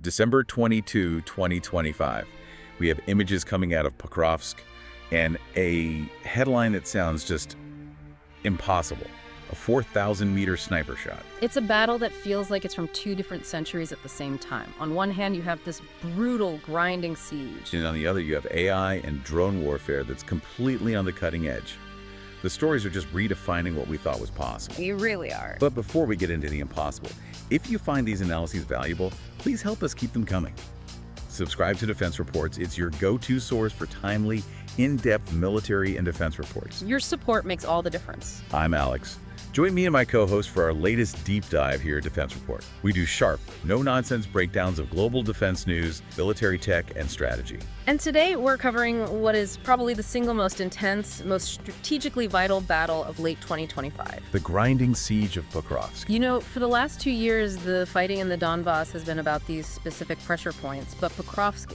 December 22, 2025. We have images coming out of Pokrovsk and a headline that sounds just impossible. A 4,000-meter sniper shot. It's a battle that feels like it's from two different centuries at the same time. On one hand, you have this brutal, grinding siege. And on the other, you have AI and drone warfare that's completely on the cutting edge. The stories are just redefining what we thought was possible. You really are. But before we get into the impossible, if you find these analyses valuable, please help us keep them coming. Subscribe to Defense Reports. It's your go-to source for timely, in-depth military and defense reports. Your support makes all the difference. I'm Alex. Join me and my co-host for our latest deep dive here at Defense Report. We do sharp, no-nonsense breakdowns of global defense news, military tech, and strategy. And today we're covering what is probably the single most intense, most strategically vital battle of late 2025. The grinding siege of Pokrovsk. You know, for the last 2 years, the fighting in the Donbass has been about these specific pressure points, but Pokrovsk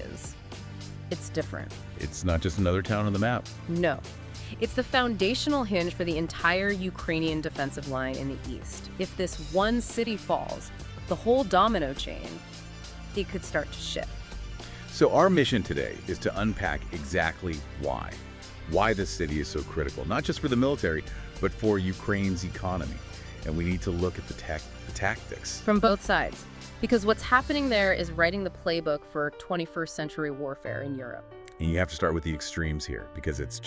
it's different. It's not just another town on the map. No. It's the foundational hinge for the entire Ukrainian defensive line in the east. If this one city falls, the whole domino chain, it could start to shift. So our mission today is to unpack exactly why this city is so critical, not just for the military, but for Ukraine's economy. And we need to look at the tactics. From both sides. Because what's happening there is writing the playbook for 21st century warfare in Europe. And you have to start with the extremes here, because it's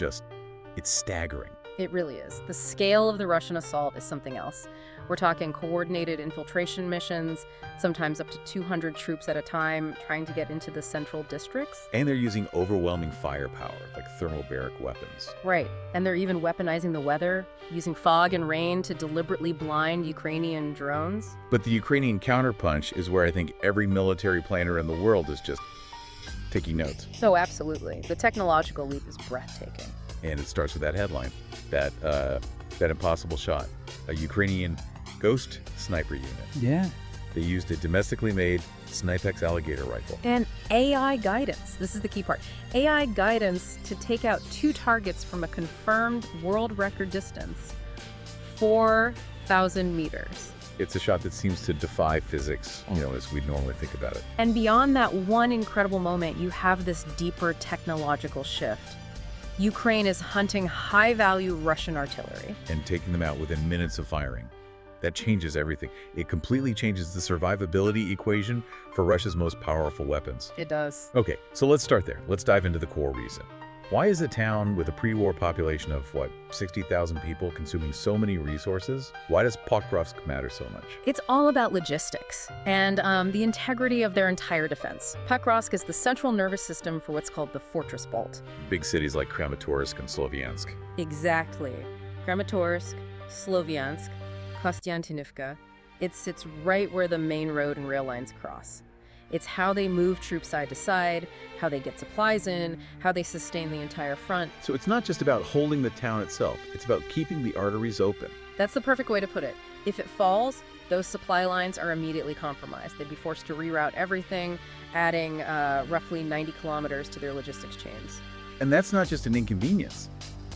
staggering. It really is. The scale of the Russian assault is something else. We're talking coordinated infiltration missions, sometimes up to 200 troops at a time, trying to get into the central districts. And they're using overwhelming firepower, like thermobaric weapons. Right. And they're even weaponizing the weather, using fog and rain to deliberately blind Ukrainian drones. But the Ukrainian counterpunch is where I think every military planner in the world is just taking notes. Oh, absolutely. The technological leap is breathtaking. And it starts with that headline, that impossible shot, a Ukrainian ghost sniper unit. Yeah. They used a domestically made Snipex alligator rifle. And AI guidance. This is the key part. AI guidance to take out 2 targets from a confirmed world record distance, 4,000 meters. It's a shot that seems to defy physics, as we normally think about it. And beyond that one incredible moment, you have this deeper technological shift. Ukraine is hunting high-value Russian artillery. And taking them out within minutes of firing. That changes everything. It completely changes the survivability equation for Russia's most powerful weapons. It does. Okay, so let's start there. Let's dive into the core reason. Why is a town with a pre-war population of, 60,000 people consuming so many resources? Why does Pokrovsk matter so much? It's all about logistics and the integrity of their entire defense. Pokrovsk is the central nervous system for what's called the Fortress Belt. Big cities like Kramatorsk and Sloviansk. Exactly. Kramatorsk, Sloviansk, Kostiantynivka. It sits right where the main road and rail lines cross. It's how they move troops side to side, how they get supplies in, how they sustain the entire front. So it's not just about holding the town itself, it's about keeping the arteries open. That's the perfect way to put it. If it falls, those supply lines are immediately compromised. They'd be forced to reroute everything, adding roughly 90 kilometers to their logistics chains. And that's not just an inconvenience.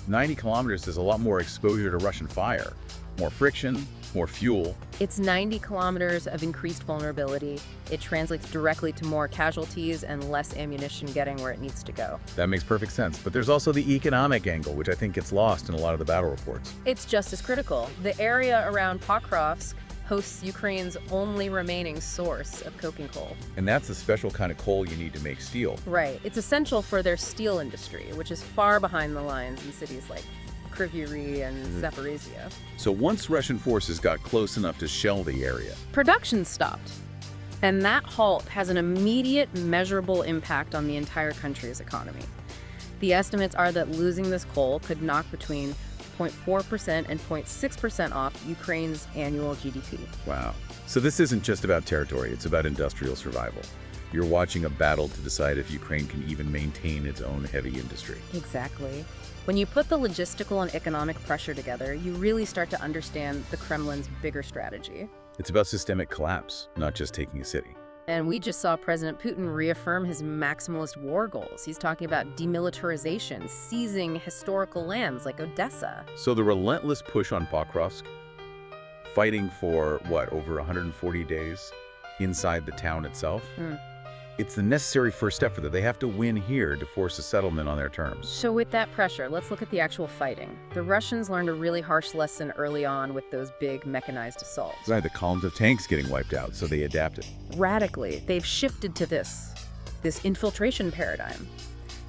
90 kilometers is a lot more exposure to Russian fire, more friction, more fuel. It's 90 kilometers of increased vulnerability. It translates directly to more casualties and less ammunition getting where it needs to go. That makes perfect sense. But there's also the economic angle, which I think gets lost in a lot of the battle reports. It's just as critical. The area around Pokrovsk hosts Ukraine's only remaining source of coking coal. And that's the special kind of coal you need to make steel. Right. It's essential for their steel industry, which is far behind the lines in cities like Kryvyi and Zaporizhia. So once Russian forces got close enough to shell the area, production stopped. And that halt has an immediate, measurable impact on the entire country's economy. The estimates are that losing this coal could knock between 0.4% and 0.6% off Ukraine's annual GDP. Wow. So this isn't just about territory, it's about industrial survival. You're watching a battle to decide if Ukraine can even maintain its own heavy industry. Exactly. When you put the logistical and economic pressure together, you really start to understand the Kremlin's bigger strategy. It's about systemic collapse, not just taking a city. And we just saw President Putin reaffirm his maximalist war goals. He's talking about demilitarization, seizing historical lands like Odessa. So the relentless push on Pokrovsk, fighting for, over 140 days inside the town itself? It's the necessary first step for them. They have to win here to force a settlement on their terms. So with that pressure, let's look at the actual fighting. The Russians learned a really harsh lesson early on with those big mechanized assaults. Right, the columns of tanks getting wiped out, so they adapted. Radically, they've shifted to this infiltration paradigm.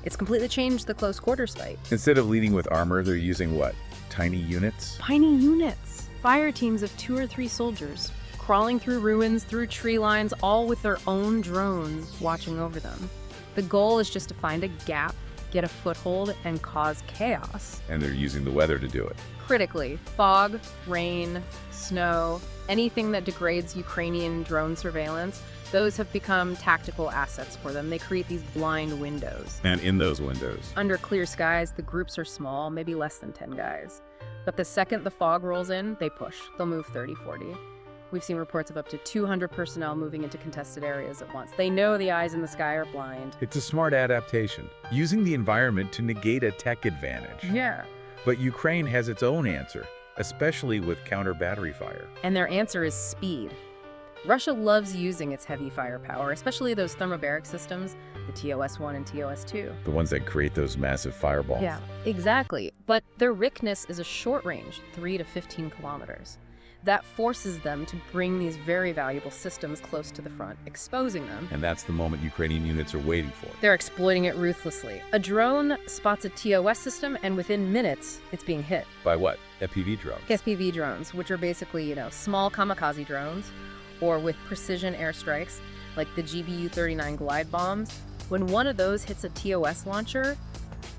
It's completely changed the close quarters fight. Instead of leading with armor, they're using what? Tiny units? Tiny units. Fire teams of 2 or 3 soldiers, crawling through ruins, through tree lines, all with their own drones watching over them. The goal is just to find a gap, get a foothold, and cause chaos. And they're using the weather to do it. Critically, fog, rain, snow, anything that degrades Ukrainian drone surveillance, those have become tactical assets for them. They create these blind windows. And in those windows. Under clear skies, the groups are small, maybe less than 10 guys. But the second the fog rolls in, they push. They'll move 30, 40. We've seen reports of up to 200 personnel moving into contested areas at once. They know the eyes in the sky are blind. It's a smart adaptation, using the environment to negate a tech advantage. Yeah. But Ukraine has its own answer, especially with counter-battery fire. And their answer is speed. Russia loves using its heavy firepower, especially those thermobaric systems, the TOS-1 and TOS-2. The ones that create those massive fireballs. Yeah, exactly. But their Rickness is a short range, 3 to 15 kilometers. That forces them to bring these very valuable systems close to the front, exposing them. And that's the moment Ukrainian units are waiting for. They're exploiting it ruthlessly. A drone spots a TOS system, and within minutes, it's being hit. By what? FPV drones. FPV drones, which are basically, small kamikaze drones, or with precision airstrikes, like the GBU-39 glide bombs. When one of those hits a TOS launcher,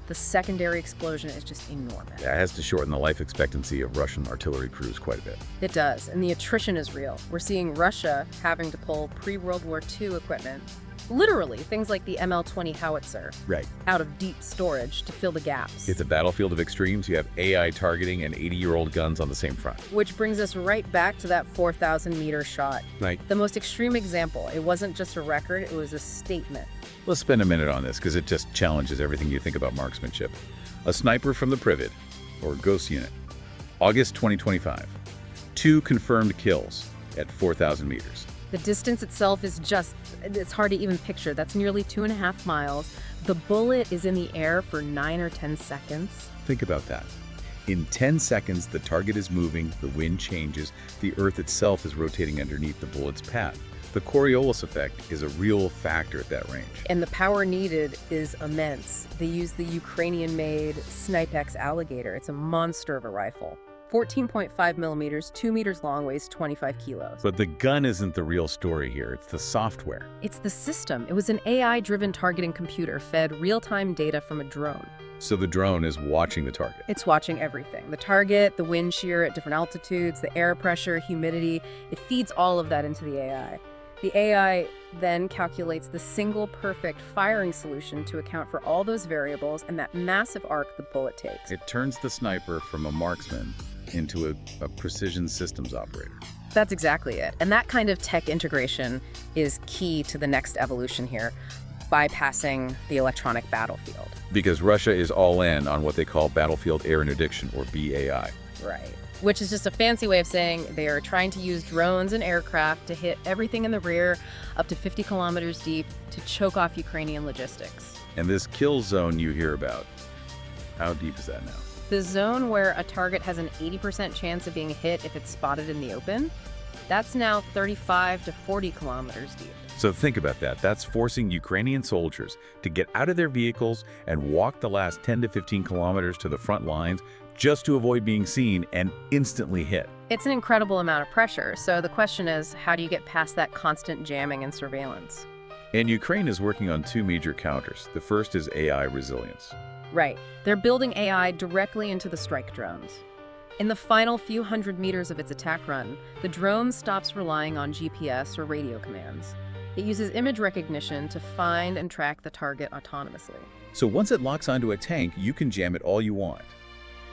the secondary explosion is just enormous. Yeah, it has to shorten the life expectancy of Russian artillery crews quite a bit. It does, and the attrition is real. We're seeing Russia having to pull pre-World War II equipment, literally things like the ML-20 howitzer, Right. out of deep storage to fill the gaps. It's a battlefield of extremes. You have AI targeting and 80-year-old guns on the same front. Which brings us right back to that 4,000-meter shot. Right. The most extreme example. It wasn't just a record, it was a statement. Let's spend a minute on this because it just challenges everything you think about marksmanship. A sniper from the Privid, or Ghost Unit. August 2025. 2 confirmed kills at 4,000 meters. The distance itself is it's hard to even picture. That's nearly 2.5 miles. The bullet is in the air for 9 or 10 seconds. Think about that. In 10 seconds, the target is moving, the wind changes, the Earth itself is rotating underneath the bullet's path. The Coriolis effect is a real factor at that range. And the power needed is immense. They use the Ukrainian-made Snipex Alligator. It's a monster of a rifle. 14.5 millimeters, 2 meters long, weighs 25 kilos. But the gun isn't the real story here. It's the software. It's the system. It was an AI-driven targeting computer fed real-time data from a drone. So the drone is watching the target. It's watching everything. The target, the wind shear at different altitudes, the air pressure, humidity. It feeds all of that into the AI. The AI then calculates the single perfect firing solution to account for all those variables and that massive arc the bullet takes. It turns the sniper from a marksman into a precision systems operator. That's exactly it. And that kind of tech integration is key to the next evolution here, bypassing the electronic battlefield. Because Russia is all in on what they call battlefield air interdiction, or BAI. Right. Which is just a fancy way of saying they are trying to use drones and aircraft to hit everything in the rear up to 50 kilometers deep to choke off Ukrainian logistics. And this kill zone you hear about, how deep is that now? The zone where a target has an 80% chance of being hit if it's spotted in the open, that's now 35 to 40 kilometers deep. So think about that. That's forcing Ukrainian soldiers to get out of their vehicles and walk the last 10 to 15 kilometers to the front lines just to avoid being seen and instantly hit. It's an incredible amount of pressure. So the question is, how do you get past that constant jamming and surveillance? And Ukraine is working on 2 major counters. The first is AI resilience. Right. They're building AI directly into the strike drones. In the final few hundred meters of its attack run, the drone stops relying on GPS or radio commands. It uses image recognition to find and track the target autonomously. So once it locks onto a tank, you can jam it all you want.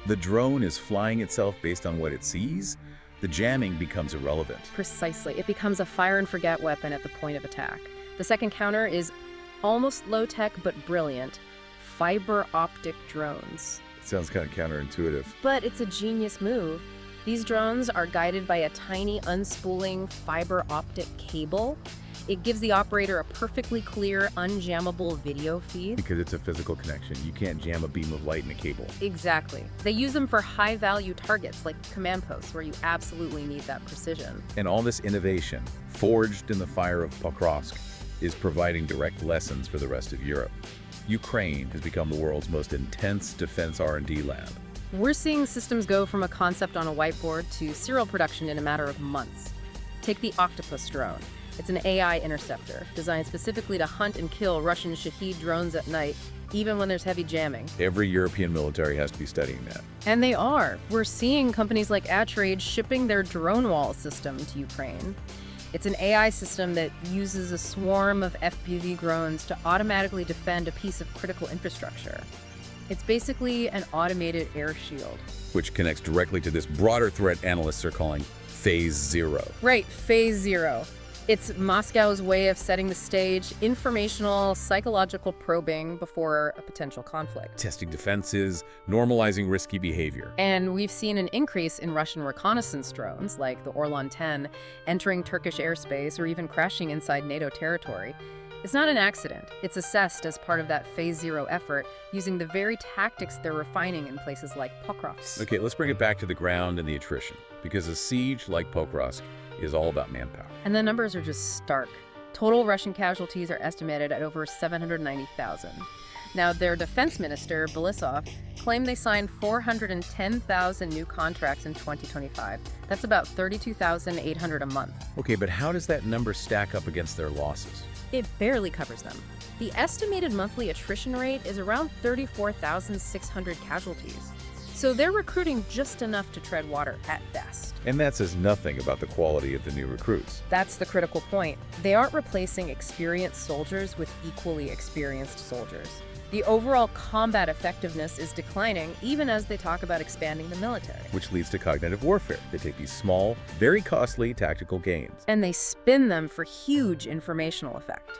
The drone is flying itself based on what it sees. The jamming becomes irrelevant. Precisely. It becomes a fire-and-forget weapon at the point of attack. The second counter is almost low-tech but brilliant. Fiber optic drones. It sounds kind of counterintuitive. But it's a genius move. These drones are guided by a tiny unspooling fiber optic cable. It gives the operator a perfectly clear, unjammable video feed. Because it's a physical connection. You can't jam a beam of light in a cable. Exactly. They use them for high-value targets like command posts where you absolutely need that precision. And all this innovation, forged in the fire of Pokrovsk, is providing direct lessons for the rest of Europe. Ukraine has become the world's most intense defense R&D lab. We're seeing systems go from a concept on a whiteboard to serial production in a matter of months. Take the Octopus drone. It's an AI interceptor designed specifically to hunt and kill Russian Shahed drones at night, even when there's heavy jamming. Every European military has to be studying that. And they are. We're seeing companies like Atrade shipping their drone wall system to Ukraine. It's an AI system that uses a swarm of FPV drones to automatically defend a piece of critical infrastructure. It's basically an automated air shield. Which connects directly to this broader threat analysts are calling Phase Zero. Right, Phase Zero. It's Moscow's way of setting the stage, informational, psychological probing before a potential conflict. Testing defenses, normalizing risky behavior. And we've seen an increase in Russian reconnaissance drones, like the Orlan 10, entering Turkish airspace or even crashing inside NATO territory. It's not an accident. It's assessed as part of that Phase Zero effort, using the very tactics they're refining in places like Pokrovsk. Okay, let's bring it back to the ground and the attrition, because a siege like Pokrovsk is all about manpower. And the numbers are just stark. Total Russian casualties are estimated at over 790,000. Now, their defense minister, Borisov, claimed they signed 410,000 new contracts in 2025. That's about 32,800 a month. Okay, but how does that number stack up against their losses? It barely covers them. The estimated monthly attrition rate is around 34,600 casualties. So they're recruiting just enough to tread water at best. And that says nothing about the quality of the new recruits. That's the critical point. They aren't replacing experienced soldiers with equally experienced soldiers. The overall combat effectiveness is declining even as they talk about expanding the military. Which leads to cognitive warfare. They take these small, very costly tactical gains. And they spin them for huge informational effect.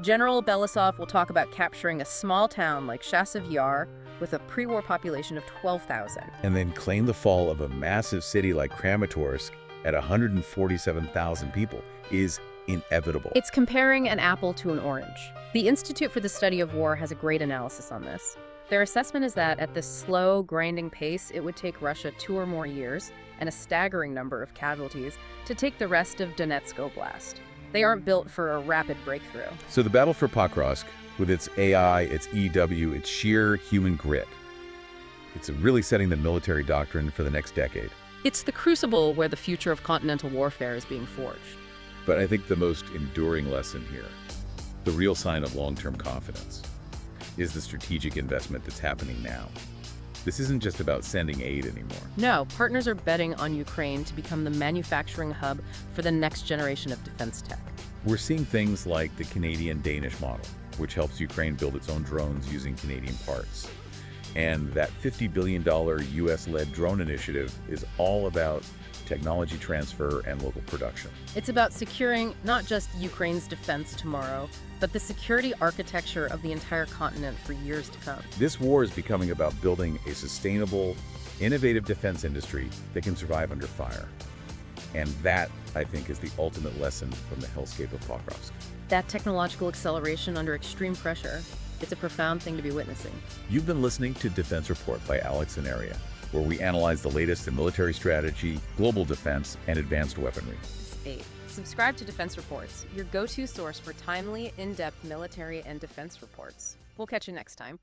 General Belousov will talk about capturing a small town like Chasiv Yar with a pre-war population of 12,000. And then claim the fall of a massive city like Kramatorsk at 147,000 people is inevitable. It's comparing an apple to an orange. The Institute for the Study of War has a great analysis on this. Their assessment is that at this slow, grinding pace, it would take Russia 2 or more years and a staggering number of casualties to take the rest of Donetsk Oblast. They aren't built for a rapid breakthrough. So the battle for Pokrovsk, with its AI, its EW, its sheer human grit, it's really setting the military doctrine for the next decade. It's the crucible where the future of continental warfare is being forged. But I think the most enduring lesson here, the real sign of long-term confidence, is the strategic investment that's happening now. This isn't just about sending aid anymore. No, partners are betting on Ukraine to become the manufacturing hub for the next generation of defense tech. We're seeing things like the Canadian-Danish model, which helps Ukraine build its own drones using Canadian parts. And that $50 billion US-led drone initiative is all about technology transfer and local production. It's about securing not just Ukraine's defense tomorrow, but the security architecture of the entire continent for years to come. This war is becoming about building a sustainable, innovative defense industry that can survive under fire. And that, I think, is the ultimate lesson from the hellscape of Pokrovsk. That technological acceleration under extreme pressure, it's a profound thing to be witnessing. You've been listening to Defense Report by Alex and Aria, where we analyze the latest in military strategy, global defense, and advanced weaponry. 8. Subscribe to Defense Reports, your go-to source for timely, in-depth military and defense reports. We'll catch you next time.